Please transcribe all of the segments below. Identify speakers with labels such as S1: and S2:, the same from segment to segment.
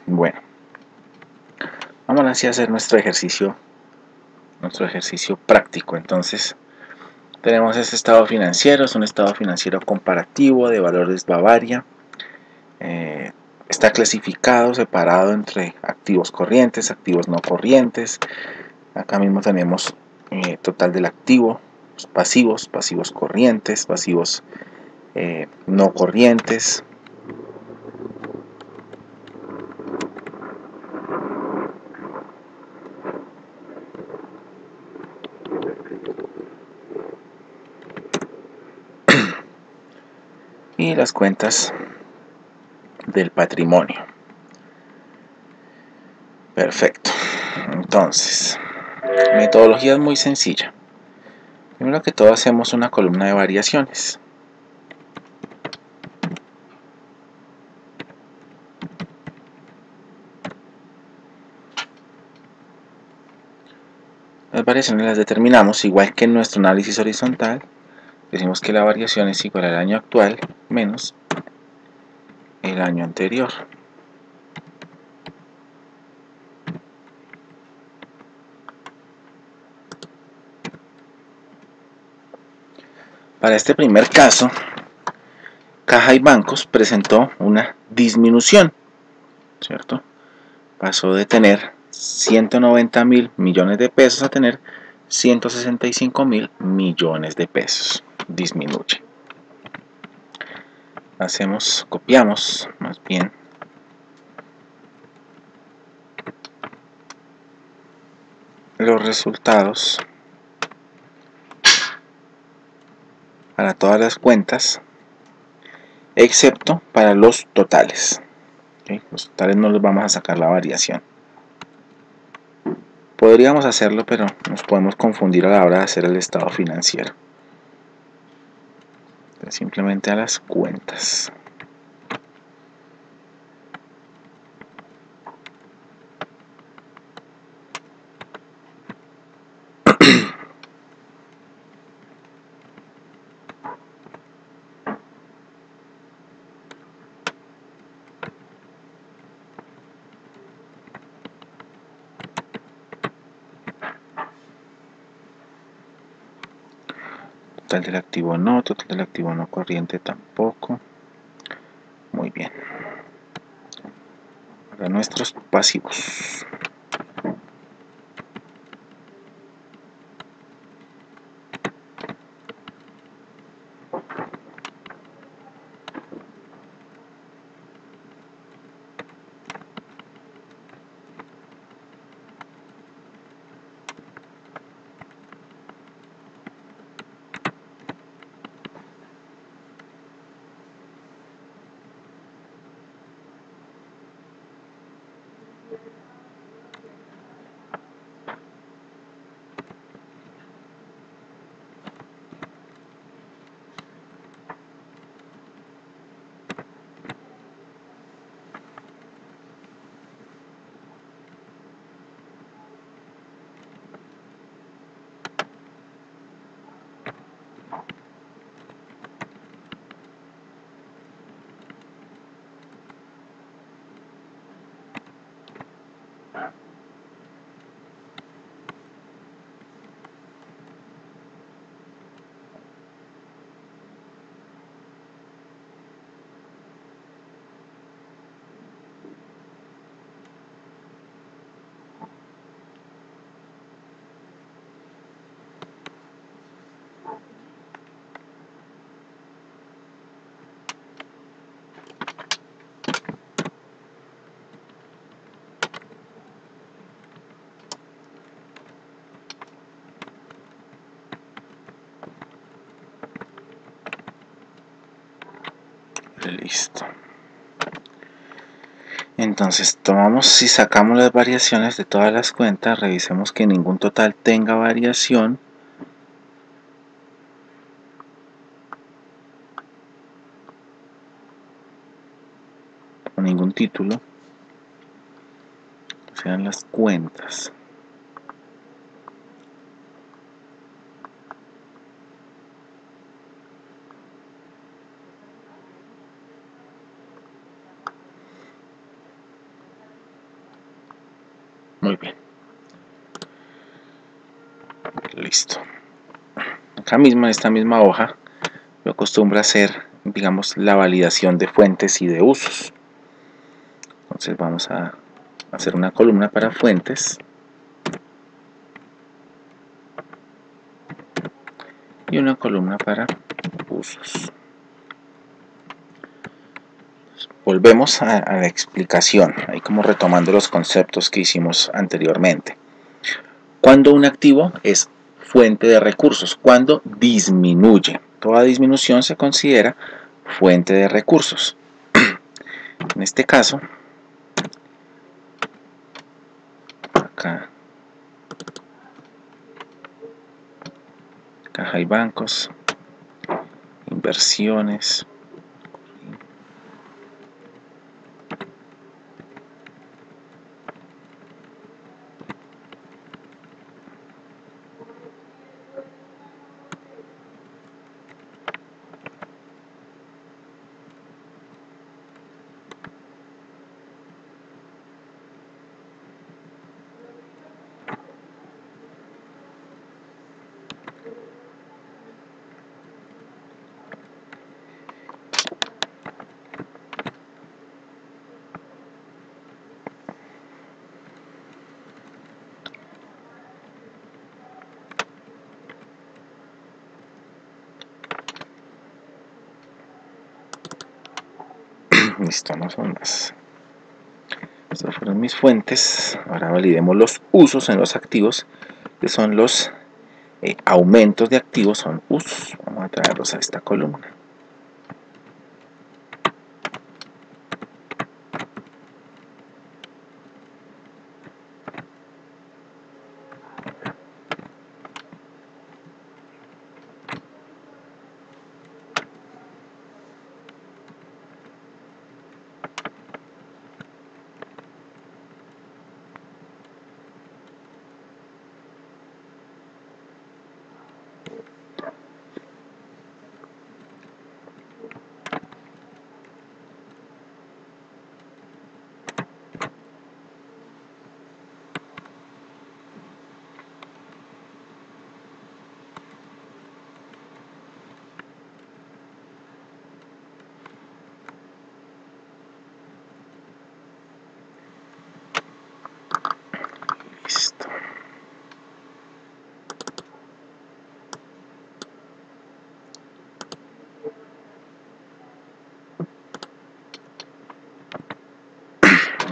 S1: Bueno, vamos así a hacer nuestro ejercicio práctico. Entonces, tenemos este estado financiero, es un estado financiero comparativo de Valores Bavaria. Está clasificado, separado entre activos corrientes, activos no corrientes. Acá mismo tenemos total del activo, pasivos corrientes, pasivos no corrientes. Y las cuentas del patrimonio. Perfecto. Entonces, metodología es muy sencilla. Primero que todo hacemos una columna de variaciones. Las variaciones las determinamos igual que en nuestro análisis horizontal. Decimos que la variación es igual al año actual menos el año anterior. Para este primer caso, Caja y Bancos presentó una disminución, ¿cierto? Pasó de tener 190.000 millones de pesos a tener 165.000 millones de pesos. Disminuye. Copiamos más bien los resultados para todas las cuentas, excepto para los totales. ¿Okay? Los totales no los vamos a sacar la variación. Podríamos hacerlo, pero nos podemos confundir a la hora de hacer el estado financiero. Entonces, simplemente a las cuentas. Total del activo no, total del activo no corriente tampoco. Muy bien. Para nuestros pasivos. Listo. Entonces si sacamos las variaciones de todas las cuentas, revisemos que ningún total tenga variación. O ningún título. Sean las cuentas. Muy bien. Listo. Acá mismo en esta misma hoja yo acostumbro a hacer, digamos, la validación de fuentes y de usos. Entonces vamos a hacer una columna para fuentes y una columna para usos. Volvemos a la explicación, ahí como retomando los conceptos que hicimos anteriormente. Cuando un activo es fuente de recursos, cuando disminuye. Toda disminución se considera fuente de recursos. En este caso, acá, caja y bancos, inversiones, listo, no son más. Estas fueron mis fuentes. Ahora validemos los usos en los activos, que son los aumentos de activos, son usos. Vamos a traerlos a esta columna. Listo.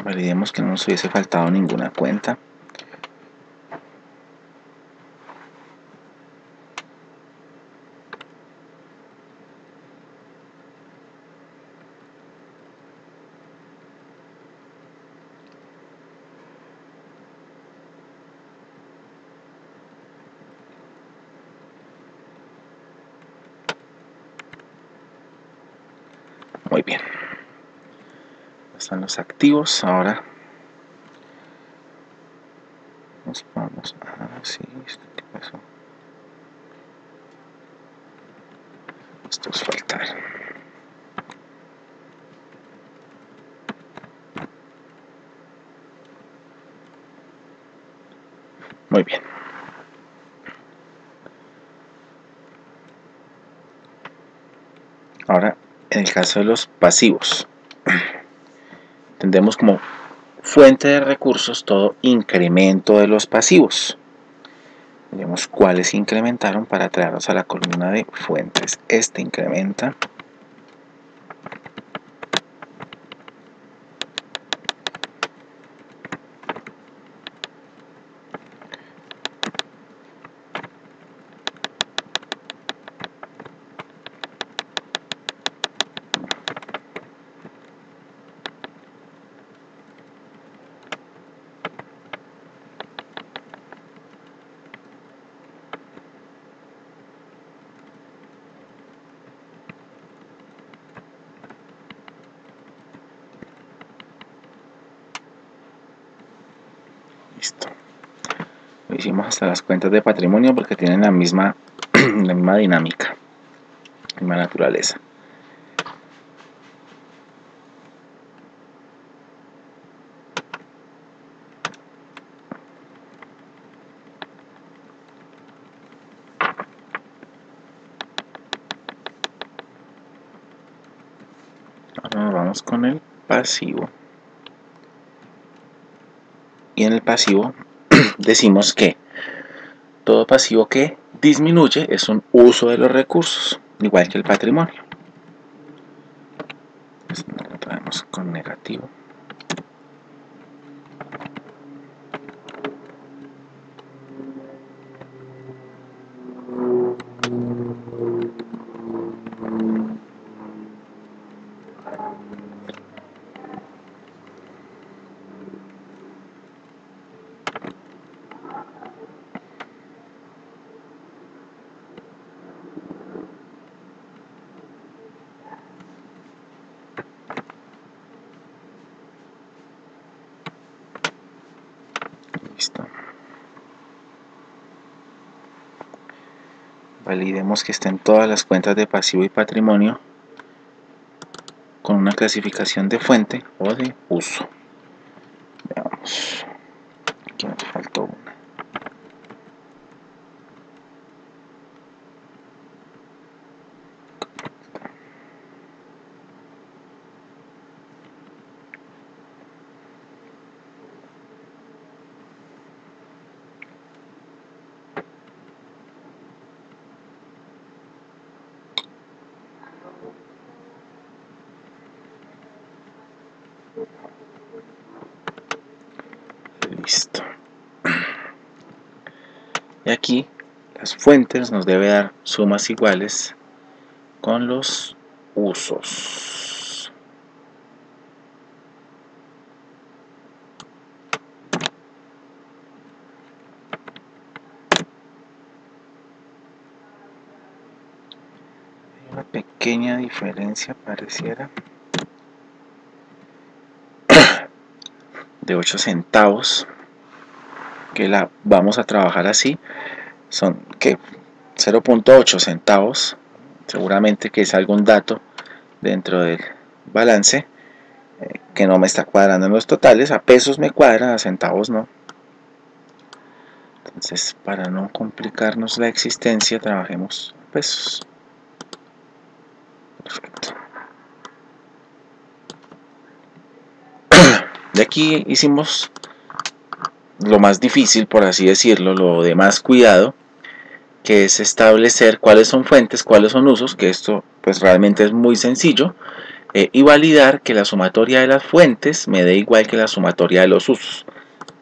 S1: Validemos que no nos hubiese faltado ninguna cuenta. Muy bien. Están los activos. Ahora nos vamos a... sí, ¿qué pasó? Estos faltaron. Muy bien. Ahora, en el caso de los pasivos, entendemos como fuente de recursos todo incremento de los pasivos. Veremos cuáles incrementaron para traerlos a la columna de fuentes. Este incrementa. Listo. Lo hicimos hasta las cuentas de patrimonio porque tienen la misma dinámica, la misma naturaleza. Vamos con el pasivo. Y en el pasivo decimos que todo pasivo que disminuye es un uso de los recursos, igual que el patrimonio. Entonces lo traemos con negativo. Listo. Validemos que estén todas las cuentas de pasivo y patrimonio con una clasificación de fuente o de uso. Veamos. Aquí nos faltó una. Listo. Y aquí las fuentes nos debe dar sumas iguales con los usos. Hay una pequeña diferencia, pareciera, de 8 centavos, que la vamos a trabajar así. Son que 0.8 centavos, seguramente que es algún dato dentro del balance que no me está cuadrando en los totales. A pesos me cuadra, a centavos no. Entonces, para no complicarnos la existencia, trabajemos pesos. Perfecto. De aquí hicimos lo más difícil, por así decirlo, lo de más cuidado, que es establecer cuáles son fuentes, cuáles son usos, que esto pues realmente es muy sencillo, y validar que la sumatoria de las fuentes me dé igual que la sumatoria de los usos.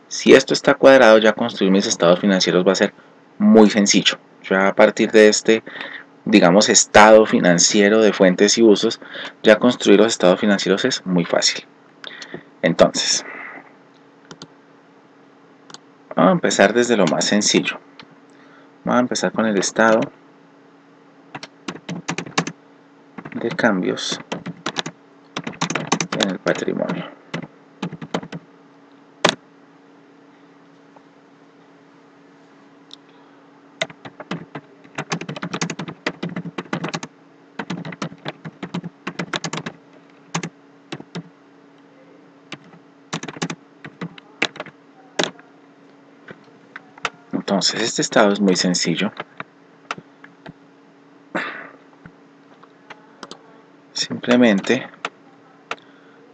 S1: Si esto está cuadrado, ya construir mis estados financieros va a ser muy sencillo. Ya a partir de este, digamos, estado financiero de fuentes y usos, ya construir los estados financieros es muy fácil. Entonces, vamos a empezar desde lo más sencillo. Vamos a empezar con el estado de cambios en el patrimonio. Entonces, este estado es muy sencillo. Simplemente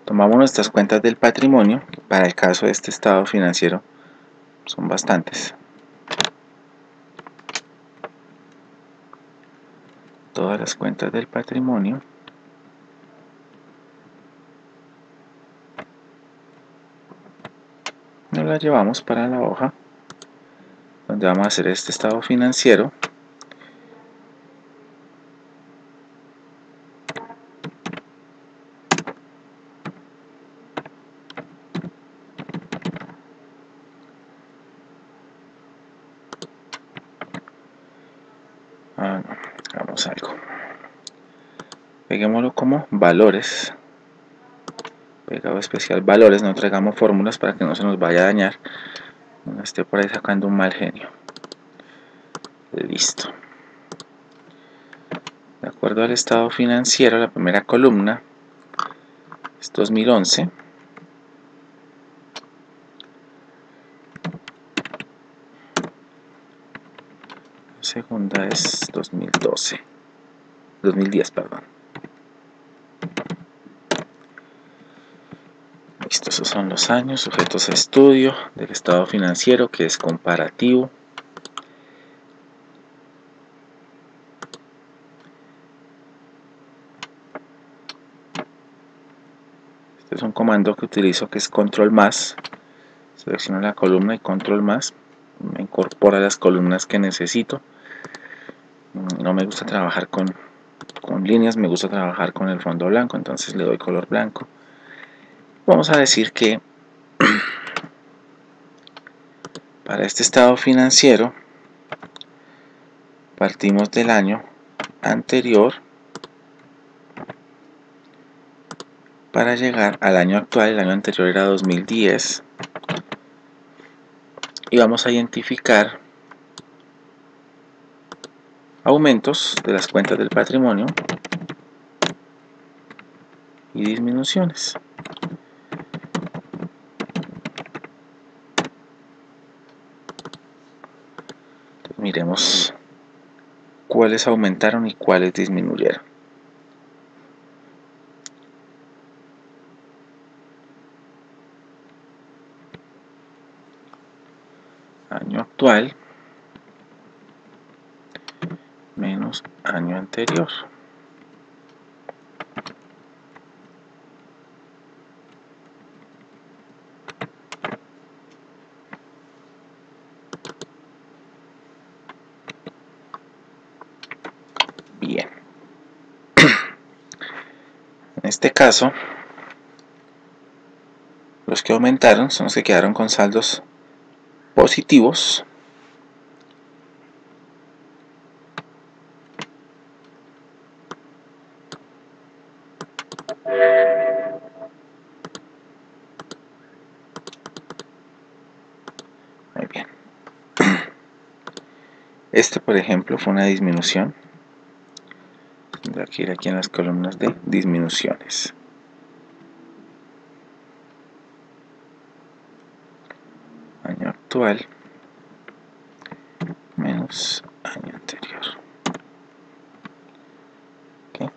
S1: tomamos nuestras cuentas del patrimonio, que para el caso de este estado financiero son bastantes. Todas las cuentas del patrimonio. Nos las llevamos para la hoja donde vamos a hacer este estado financiero. Hagamos algo. Peguémoslo como valores. Pegado especial valores, no traigamos fórmulas para que no se nos vaya a dañar. No esté por ahí sacando un mal genio. Listo. De acuerdo al estado financiero, la primera columna es 2011. La segunda es 2010, perdón. Listo, esos son los años, sujetos a estudio del estado financiero, que es comparativo. Este es un comando que utilizo, que es control más. Selecciono la columna y control más. Me incorpora las columnas que necesito. No me gusta trabajar con líneas, me gusta trabajar con el fondo blanco, entonces le doy color blanco. Vamos a decir que para este estado financiero partimos del año anterior para llegar al año actual. El año anterior era 2010, y vamos a identificar aumentos de las cuentas del patrimonio y disminuciones. Entonces, miremos cuáles aumentaron y cuáles disminuyeron. Año actual menos año anterior. Bien. En este caso, los que aumentaron son los que quedaron con saldos positivos. Muy bien. Este, por ejemplo, fue una disminución. Tendrá que ir aquí en las columnas de disminuciones. Año actual menos año anterior. ¿Okay?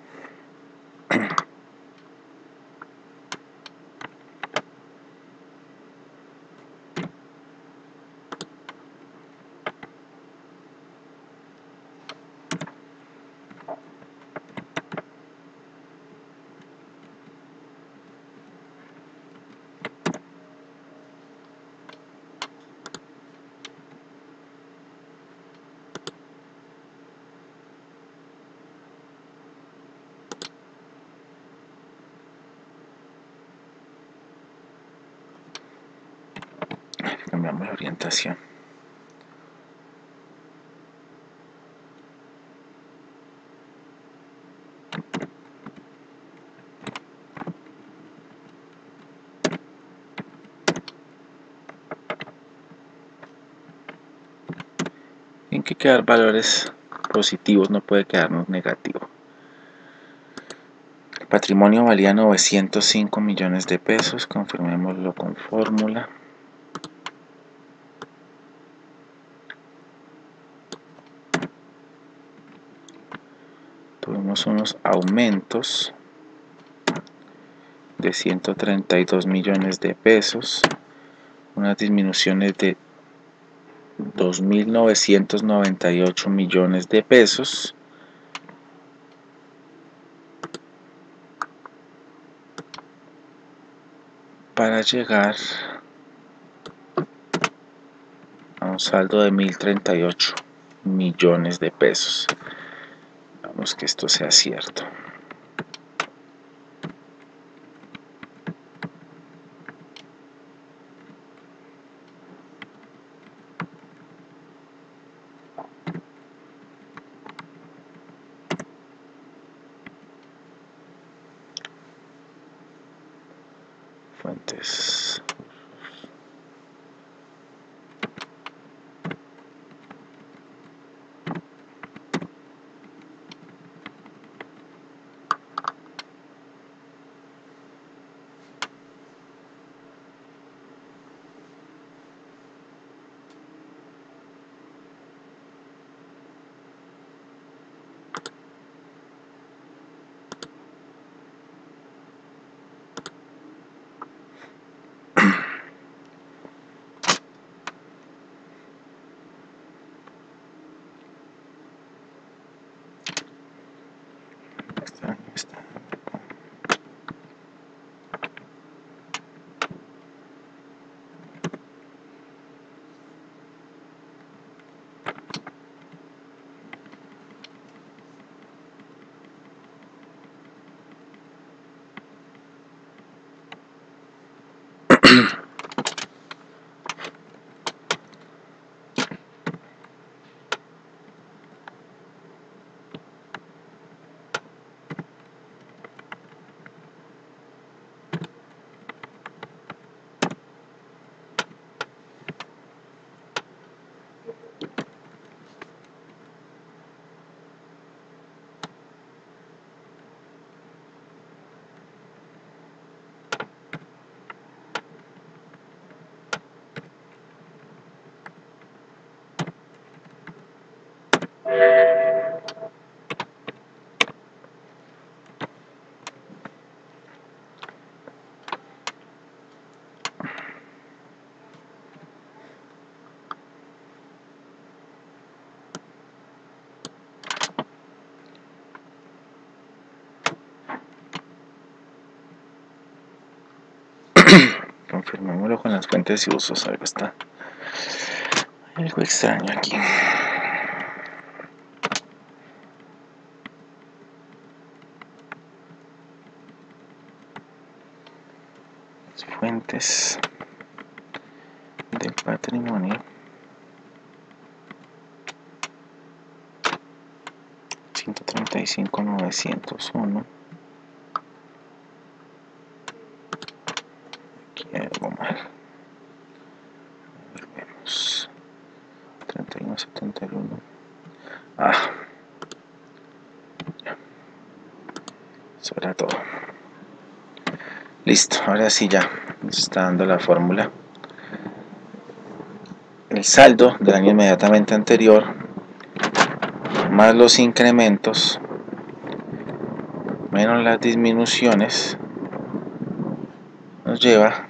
S1: Cambiamos la orientación. Tienen que quedar valores positivos, no puede quedarnos negativo. El patrimonio valía 905 millones de pesos, confirmémoslo con fórmula. Tuvimos unos aumentos de 132 millones de pesos, unas disminuciones de 2.998 millones de pesos, para llegar a un saldo de 1.038 millones de pesos. Vamos que esto sea cierto. Fuentes. está. Confirmémoslo con las fuentes y usos. Algo extraño aquí. Las fuentes del patrimonio. 135.901. Aquí hay algo mal. Vemos. 31.71. Eso era todo. Listo, ahora sí ya nos está dando la fórmula. El saldo del año inmediatamente anterior más los incrementos menos las disminuciones nos lleva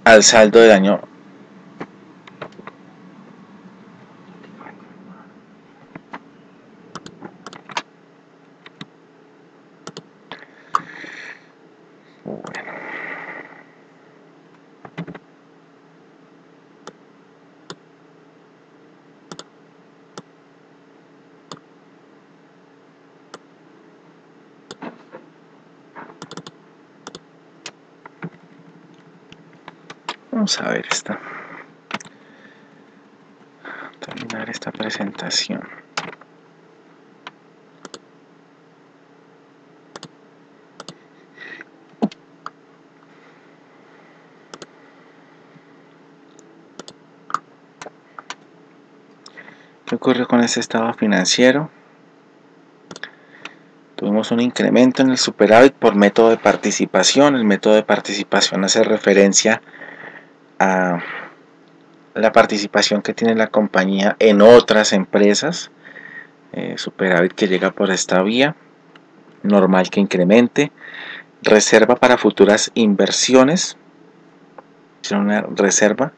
S1: al saldo del año Vamos a ver terminar esta presentación. ¿Qué ocurrió con este estado financiero? Tuvimos un incremento en el superávit por método de participación. El método de participación hace referencia a la participación que tiene la compañía en otras empresas. Superávit que llega por esta vía, normal que incremente. Reserva para futuras inversiones. Es una reserva,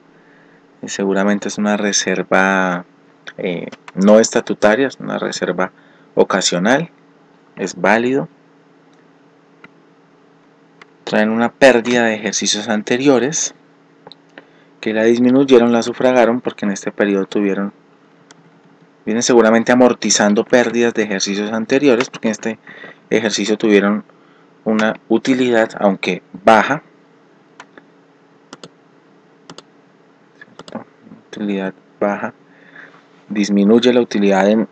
S1: seguramente es una reserva no estatutaria, es una reserva ocasional, es válido. Traen una pérdida de ejercicios anteriores que la disminuyeron, la sufragaron porque en este periodo vienen seguramente amortizando pérdidas de ejercicios anteriores, porque en este ejercicio tuvieron una utilidad, aunque baja, utilidad baja, disminuye la utilidad en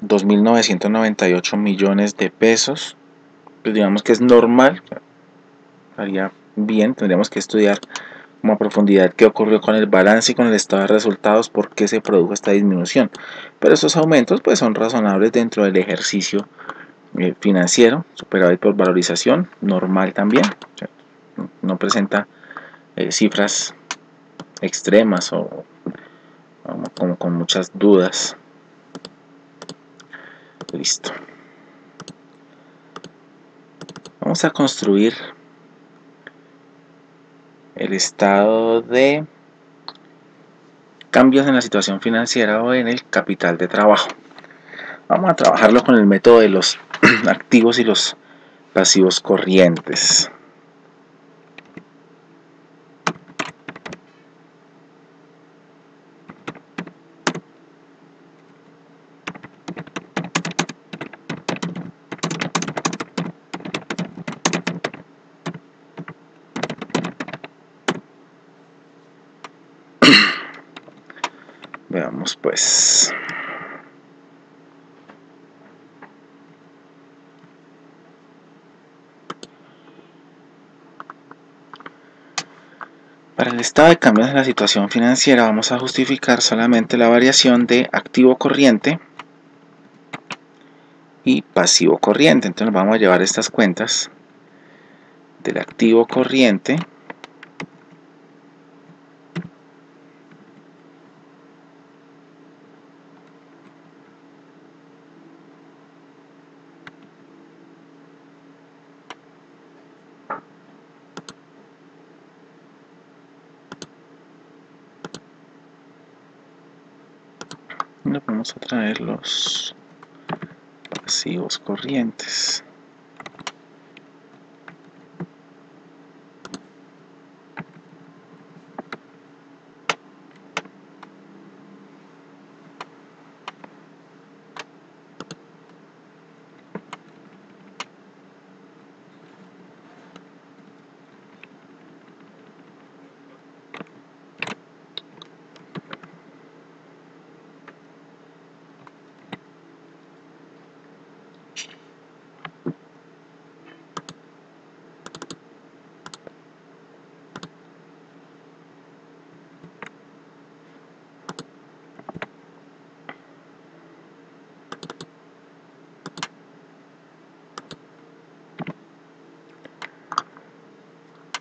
S1: 2.998 millones de pesos. Pues digamos que es normal, estaría bien, tendríamos que estudiar como a profundidad qué ocurrió con el balance y con el estado de resultados, por qué se produjo esta disminución. Pero estos aumentos pues son razonables dentro del ejercicio financiero, superávit por valorización, normal también, o sea, no presenta cifras extremas o como con muchas dudas. Listo. Vamos a construir el estado de cambios en la situación financiera o en el capital de trabajo. Vamos a trabajarlo con el método de los activos y los pasivos corrientes. Veamos pues. Para el estado de cambios en la situación financiera vamos a justificar solamente la variación de activo corriente y pasivo corriente. Entonces vamos a llevar estas cuentas del activo corriente y nos vamos a traer los pasivos corrientes.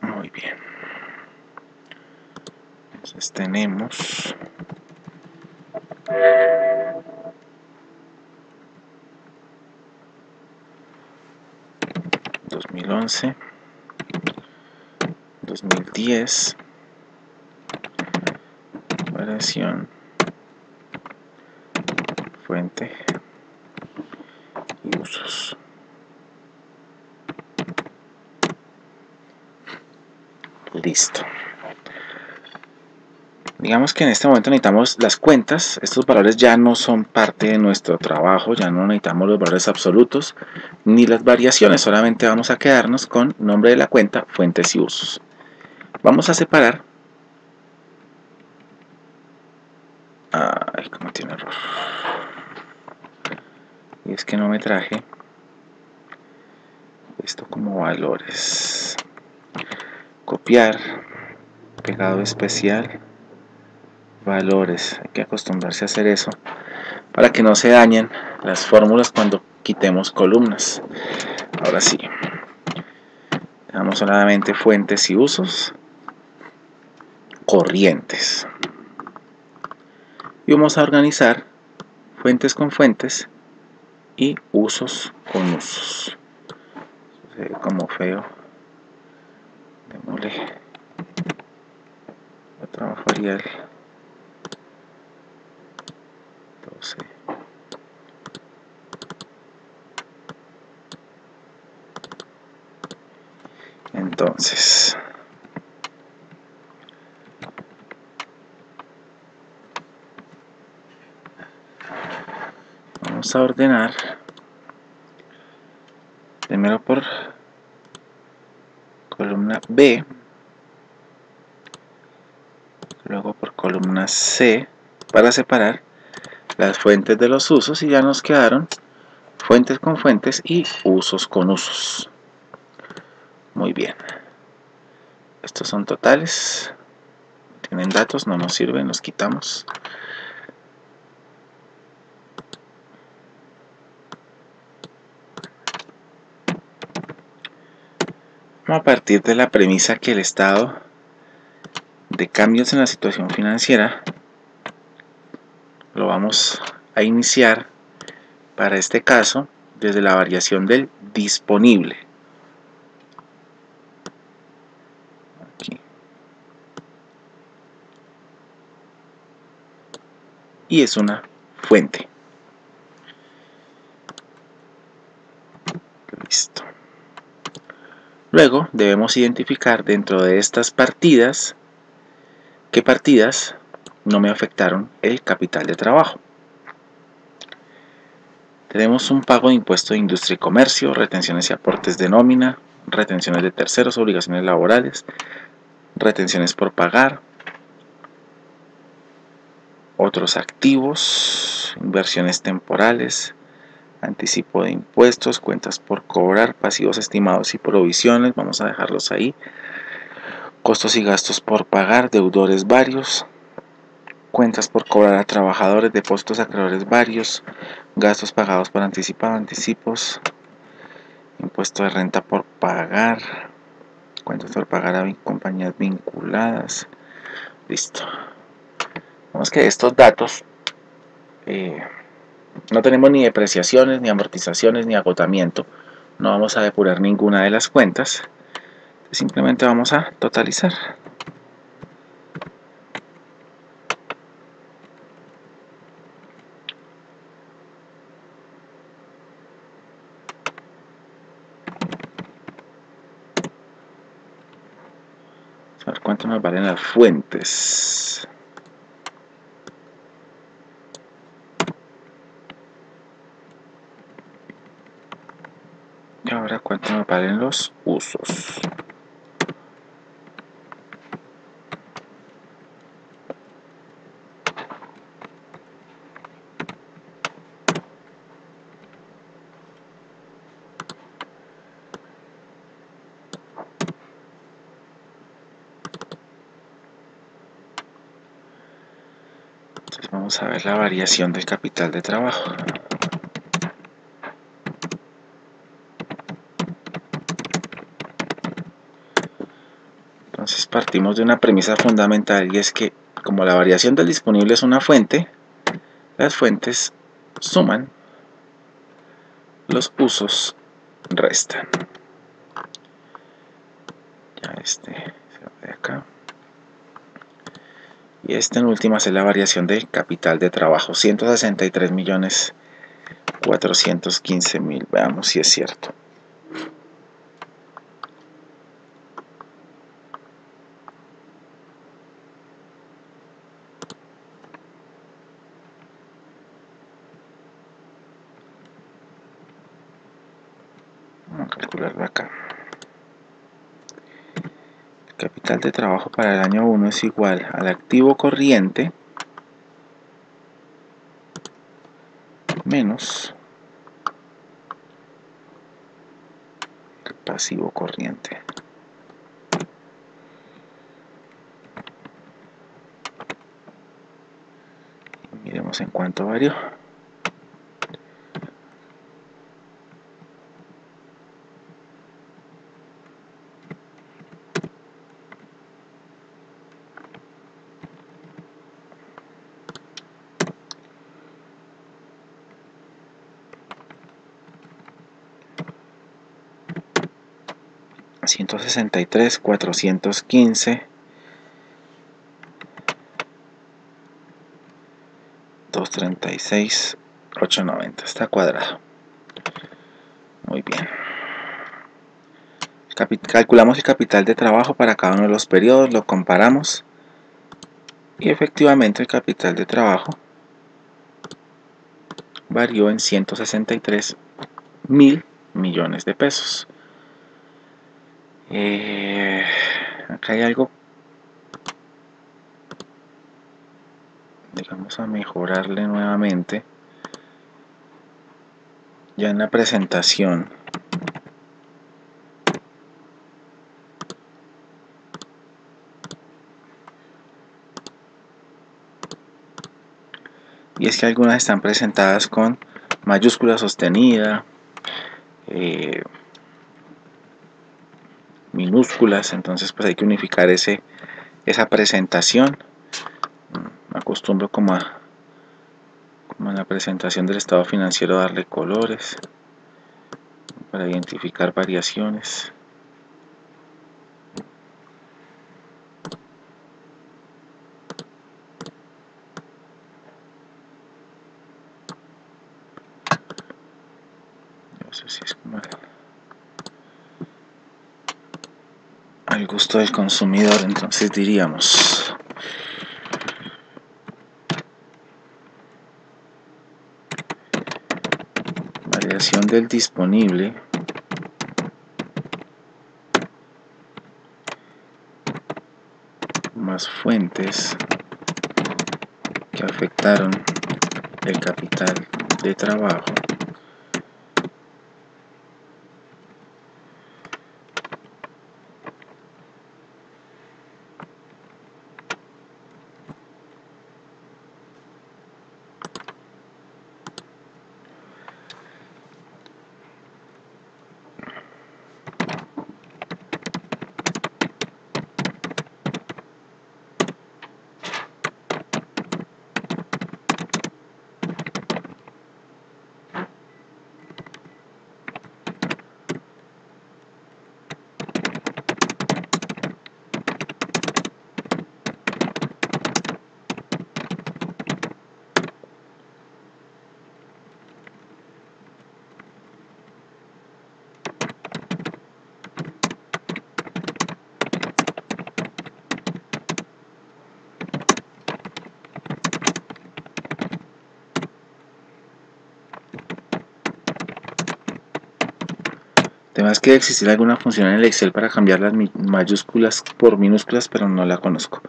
S1: Muy bien. Entonces tenemos $2011, 2010, variación, fuente y usos. Listo. Digamos que en este momento necesitamos las cuentas. Estos valores ya no son parte de nuestro trabajo, ya no necesitamos los valores absolutos ni las variaciones, solamente vamos a quedarnos con nombre de la cuenta, fuentes y usos. Vamos a separar. Ay, como tiene error. Y es que no me traje esto como valores. Copiar, pegado especial, valores. Hay que acostumbrarse a hacer eso para que no se dañen las fórmulas cuando quitemos columnas. Ahora sí, dejamos solamente fuentes y usos corrientes. Y vamos a organizar fuentes con fuentes y usos con usos. Se ve como feo. Démosle trabajo Arial 12. Entonces, vamos a ordenar primero por columna B, luego por columna C, para separar las fuentes de los usos, y ya nos quedaron fuentes con fuentes y usos con usos. Muy bien, estos son totales, tienen datos, no nos sirven, los quitamos. A partir de la premisa que el estado de cambios en la situación financiera lo vamos a iniciar para este caso desde la variación del disponible. Aquí. y es una fuente. Listo. Luego debemos identificar dentro de estas partidas qué partidas no me afectaron el capital de trabajo. Tenemos un pago de impuesto de industria y comercio, retenciones y aportes de nómina, retenciones de terceros, obligaciones laborales, retenciones por pagar, otros activos, inversiones temporales, anticipo de impuestos, cuentas por cobrar, pasivos estimados y provisiones, vamos a dejarlos ahí, costos y gastos por pagar, deudores varios, cuentas por cobrar a trabajadores, depósitos a acreedores varios, gastos pagados por anticipado, anticipos, impuesto de renta por pagar, cuentas por pagar a compañías vinculadas. Listo. Vemos que estos datos no tenemos ni depreciaciones, ni amortizaciones, ni agotamiento. No vamos a depurar ninguna de las cuentas. Simplemente vamos a totalizar. Vamos a ver cuánto nos valen las fuentes. Y ahora cuánto nos valen los usos. Entonces vamos a ver la variación del capital de trabajo. Entonces partimos de una premisa fundamental y es que como la variación del disponible es una fuente, las fuentes suman, los usos restan. Ya este se va de acá. Y esta en últimas es la variación de capital de trabajo, 163.415.000. Veamos si es cierto. Vamos a calcularlo acá. El capital de trabajo para el año 1 es igual al activo corriente menos el pasivo corriente. Y miremos en cuánto varió. $163.415 $236.890. Está cuadrado. Muy bien. Calculamos el capital de trabajo para cada uno de los periodos, lo comparamos y efectivamente el capital de trabajo varió en 163.000 millones de pesos. Acá hay algo, digamos, a mejorarle nuevamente ya en la presentación. Y es que algunas están presentadas con mayúscula sostenida, minúsculas, entonces pues hay que unificar esa presentación. Me acostumbro como en la presentación del estado financiero darle colores para identificar variaciones. Eso sí es como al gusto del consumidor, entonces diríamos variación del disponible más fuentes que afectaron el capital de trabajo Además que debe existir alguna función en el Excel para cambiar las mayúsculas por minúsculas, pero no la conozco.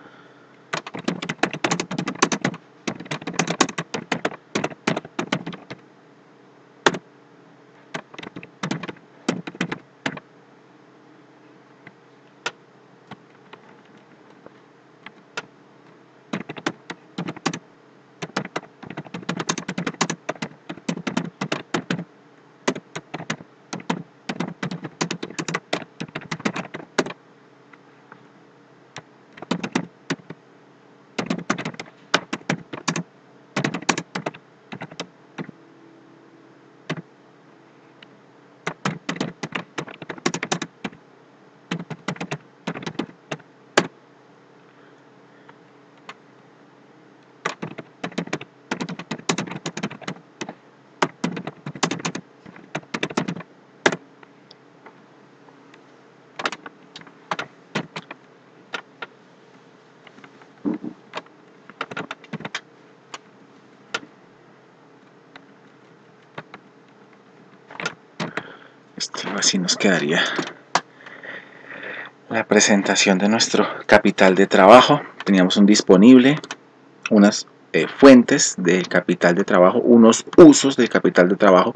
S1: Así nos quedaría la presentación de nuestro capital de trabajo. Teníamos un disponible, unas fuentes del capital de trabajo, unos usos del capital de trabajo.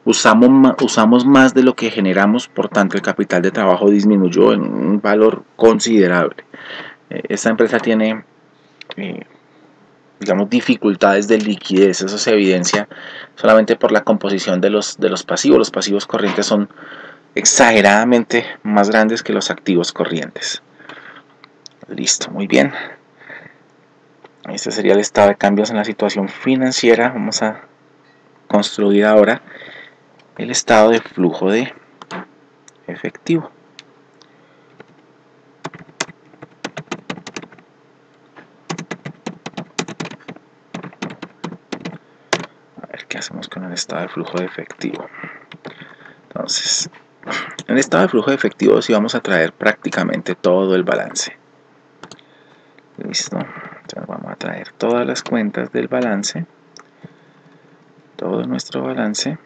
S1: Usamos más de lo que generamos, por tanto el capital de trabajo disminuyó en un valor considerable. Esta empresa tiene digamos, dificultades de liquidez. Eso se evidencia solamente por la composición de los pasivos. Los pasivos corrientes son exageradamente más grandes que los activos corrientes. Listo, muy bien. Este sería el estado de cambios en la situación financiera. Vamos a construir ahora el estado de flujo de efectivo. A ver qué hacemos con el estado de flujo de efectivo. Entonces, en el estado de flujo de efectivo sí vamos a traer prácticamente todo el balance. Listo. Entonces vamos a traer todas las cuentas del balance. Todo nuestro balance.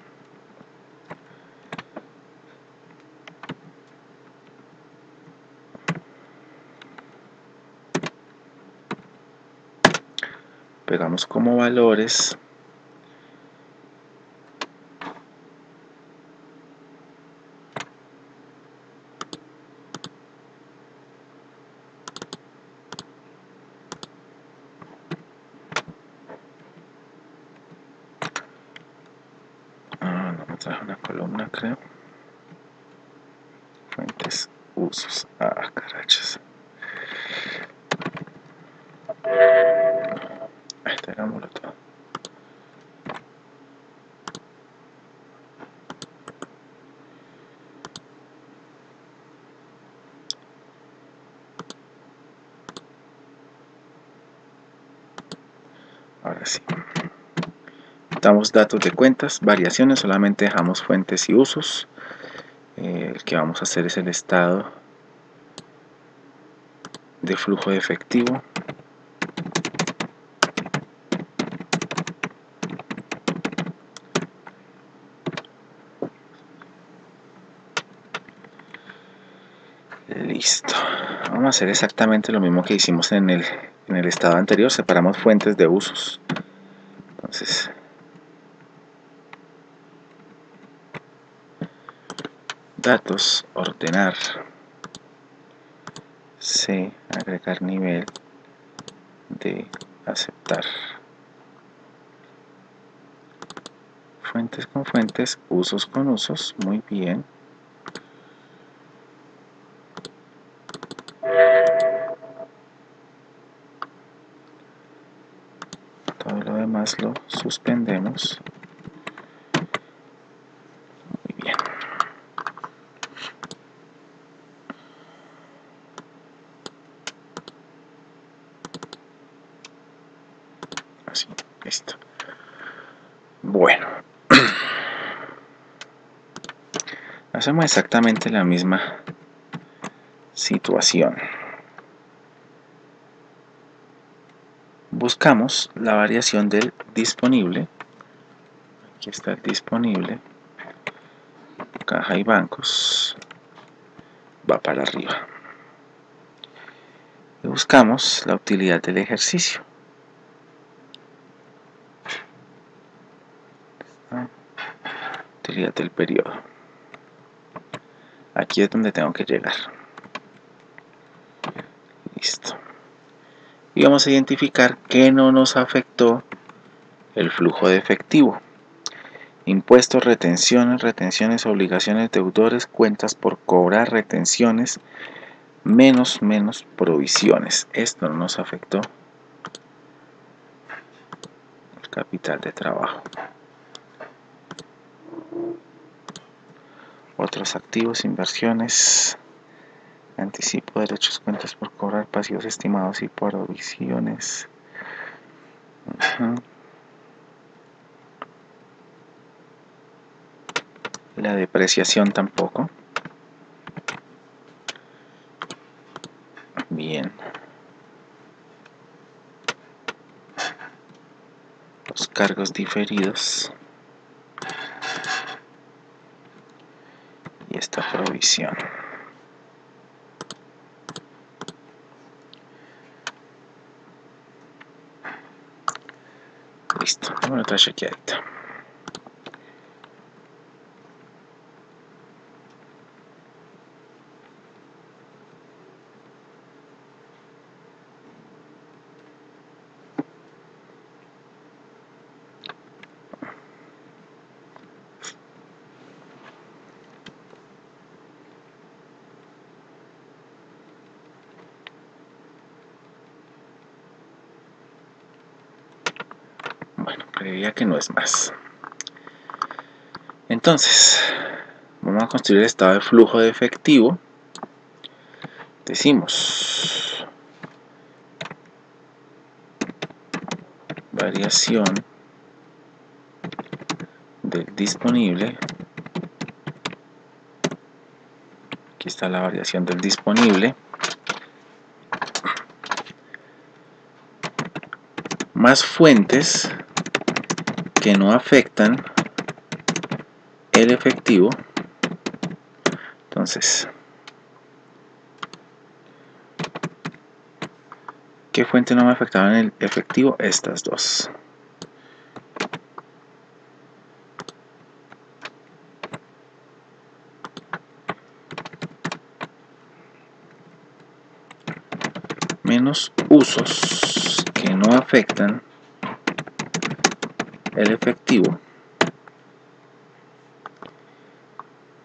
S1: Pegamos como valores no me traje una columna, creo. Fuentes, usos, carachas. Tengámoslo todo. Ahora sí. insertamos datos de cuentas, variaciones, solamente dejamos fuentes y usos. El que vamos a hacer es el estado de flujo de efectivo. Listo. Vamos a hacer exactamente lo mismo que hicimos en el estado anterior. Separamos fuentes de usos. Entonces, datos, ordenar, C, agregar nivel, D, aceptar. Fuentes con fuentes, usos con usos, muy bien. Todo lo demás lo suspendemos. Muy bien. Así, listo. Bueno. Hacemos exactamente la misma situación. Buscamos la variación del disponible. Aquí está el disponible. Caja y bancos. Va para arriba. Y buscamos la utilidad del ejercicio. Utilidad del periodo. Aquí es donde tengo que llegar. Listo. Y vamos a identificar que no nos afectó el flujo de efectivo. Impuestos, retenciones, obligaciones, deudores, cuentas por cobrar, retenciones, menos provisiones. Esto no nos afectó el capital de trabajo. Otros activos, inversiones, anticipo, derechos, cuentas por cobrar, pasivos estimados y provisiones. La depreciación tampoco. Bien. Los cargos diferidos. Y esta provisión. Listo, dame otra chequeadita. Bueno, creería que no es más. Entonces, vamos a construir el estado de flujo de efectivo. Decimos variación del disponible. Aquí está la variación del disponible. Más fuentes que no afectan el efectivo. Entonces, ¿qué fuente no me afectaban el efectivo? Estas dos. Menos usos que no afectan el efectivo.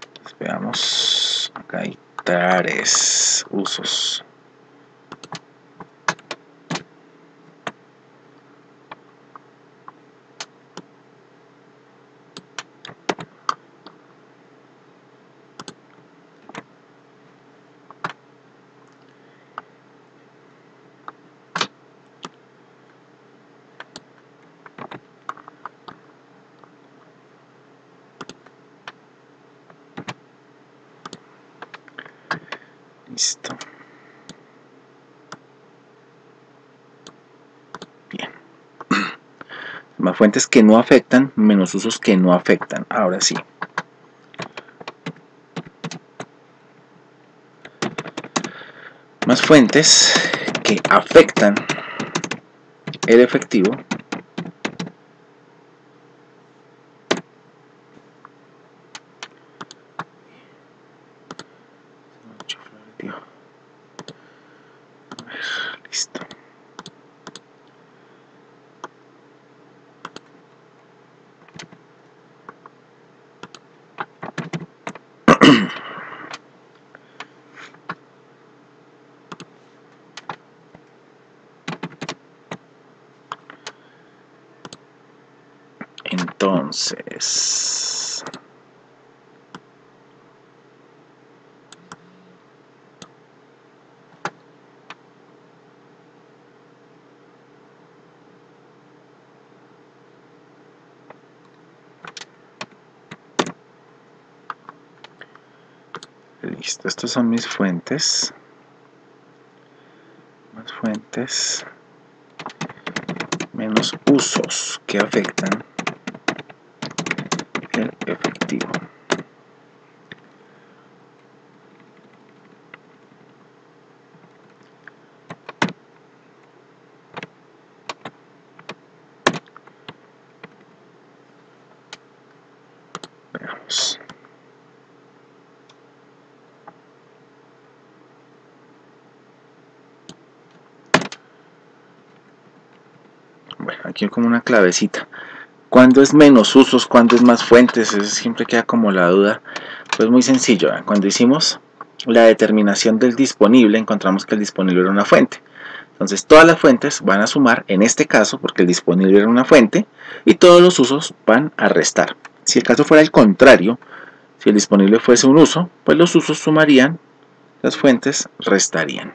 S1: Entonces, veamos, acá hay 3 usos. Listo. Bien. Más fuentes que no afectan menos usos que no afectan. Ahora sí. Más fuentes que afectan el efectivo listo. Entonces, listo, estos son mis fuentes. Más fuentes menos usos que afectan el efectivo. Veamos. Bueno, aquí como una clavecita. ¿Cuándo es menos usos? ¿Cuándo es más fuentes? Eso siempre queda como la duda. Pues muy sencillo. Cuando hicimos la determinación del disponible, encontramos que el disponible era una fuente. Entonces todas las fuentes van a sumar, en este caso, porque el disponible era una fuente, y todos los usos van a restar. Si el caso fuera el contrario, si el disponible fuese un uso, pues los usos sumarían, las fuentes restarían.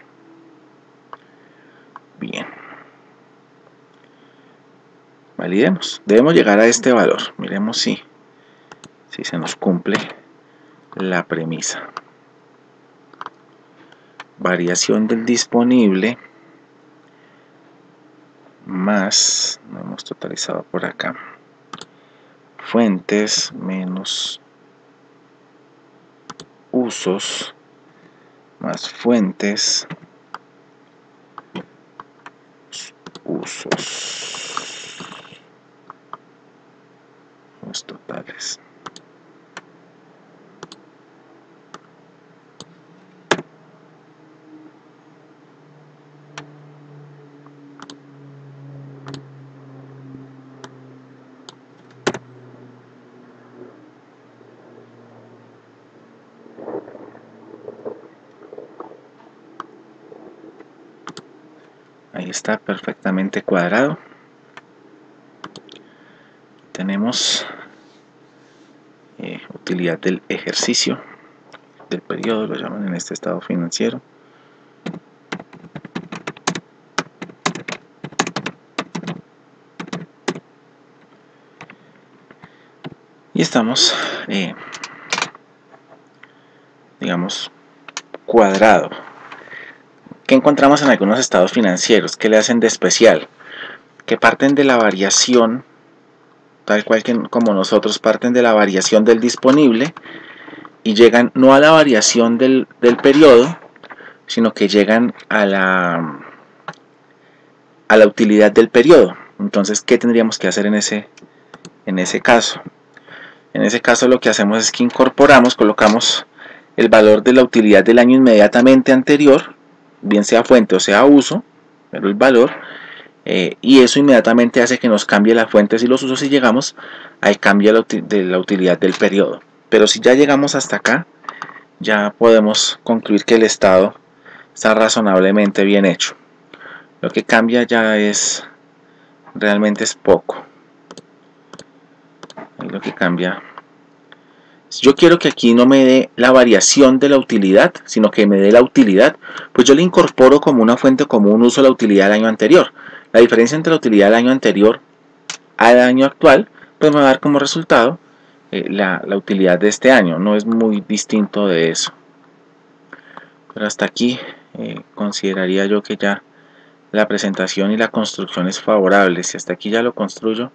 S1: Bien. Validemos. Debemos llegar a este valor. Miremos si se nos cumple la premisa. Variación del disponible más, no hemos totalizado por acá, fuentes menos usos más fuentes usos los totales. Ahí está perfectamente cuadrado. Tenemos utilidad del ejercicio, del periodo, lo llaman en este estado financiero. Y estamos, digamos, cuadrado. ¿Qué encontramos en algunos estados financieros? ¿Qué le hacen de especial? Que parten de la variación, tal cual que como nosotros, parten de la variación del disponible y llegan no a la variación del periodo, sino que llegan a la utilidad del periodo. Entonces, ¿qué tendríamos que hacer en ese caso? En ese caso lo que hacemos es que incorporamos, colocamos el valor de la utilidad del año inmediatamente anterior, bien sea fuente o sea uso, pero el valor, y eso inmediatamente hace que nos cambie las fuentes y los usos y llegamos al cambio de la utilidad del periodo. Pero si ya llegamos hasta acá, ya podemos concluir que el estado está razonablemente bien hecho. Lo que cambia ya realmente es poco. Ahí lo que cambia. Si yo quiero que aquí no me dé la variación de la utilidad, sino que me dé la utilidad, pues yo le incorporo como una fuente, como un uso, la utilidad del año anterior. La diferencia entre la utilidad del año anterior al año actual, pues me va a dar como resultado la utilidad de este año. No es muy distinto de eso. Pero hasta aquí consideraría yo que ya la presentación y la construcción es favorable. Si hasta aquí ya lo construyo,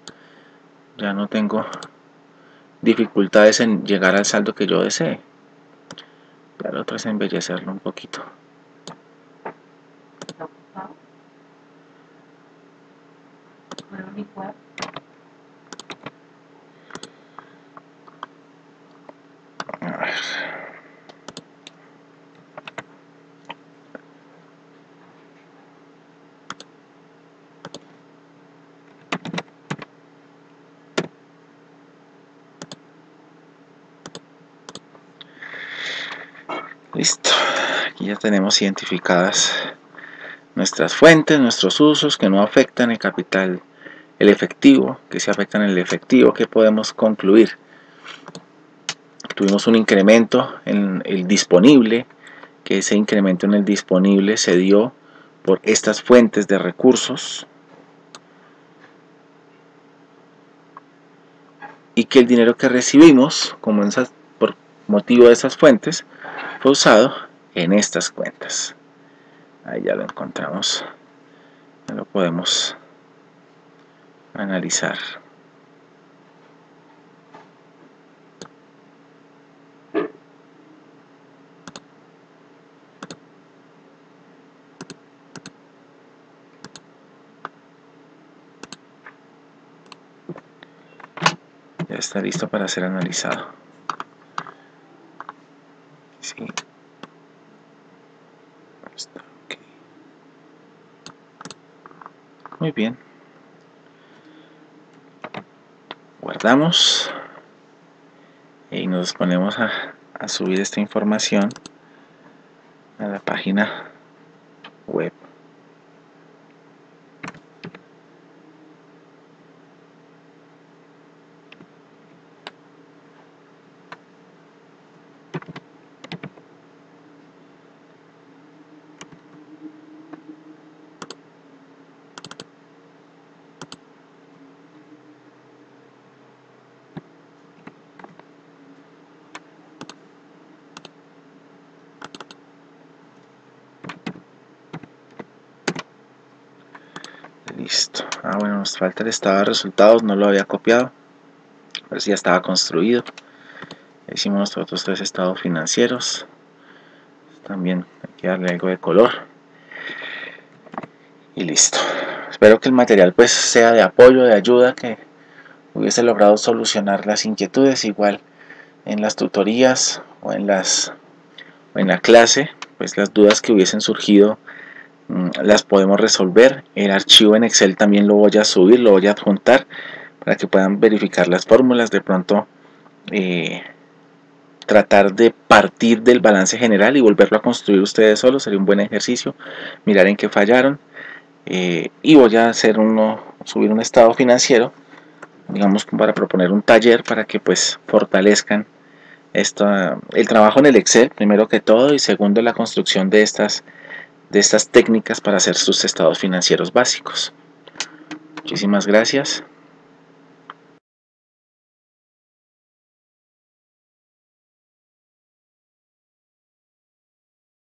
S1: ya no tengo dificultades en llegar al saldo que yo desee. Ya lo otro es embellecerlo un poquito. A ver. Listo, aquí ya tenemos identificadas nuestras fuentes, nuestros usos que no afectan el capital, el efectivo, que sí afectan el efectivo. ¿Qué podemos concluir? Tuvimos un incremento en el disponible, que ese incremento en el disponible se dio por estas fuentes de recursos, y que el dinero que recibimos por motivo de esas fuentes fue usado en estas cuentas. Ahí ya lo encontramos, ya lo podemos analizar. Ya está listo para ser analizado. Sí. Está okay. Muy bien. Guardamos y nos ponemos a subir esta información a la página web. Listo. Bueno, nos falta el estado de resultados, no lo había copiado, pero sí ya estaba construido. Hicimos nuestros otros 3 estados financieros. También hay que darle algo de color. Y listo. Espero que el material pues sea de apoyo, de ayuda, que hubiese logrado solucionar las inquietudes. Igual en las tutorías o en la clase, pues las dudas que hubiesen surgido las podemos resolver. El archivo en Excel también lo voy a subir, lo voy a adjuntar para que puedan verificar las fórmulas. De pronto tratar de partir del balance general y volverlo a construir ustedes solos sería un buen ejercicio. Mirar en qué fallaron. Y voy a subir un estado financiero, digamos, para proponer un taller para que pues fortalezcan el trabajo en el Excel, primero que todo, y segundo, la construcción de estas técnicas para hacer sus estados financieros básicos. Muchísimas gracias.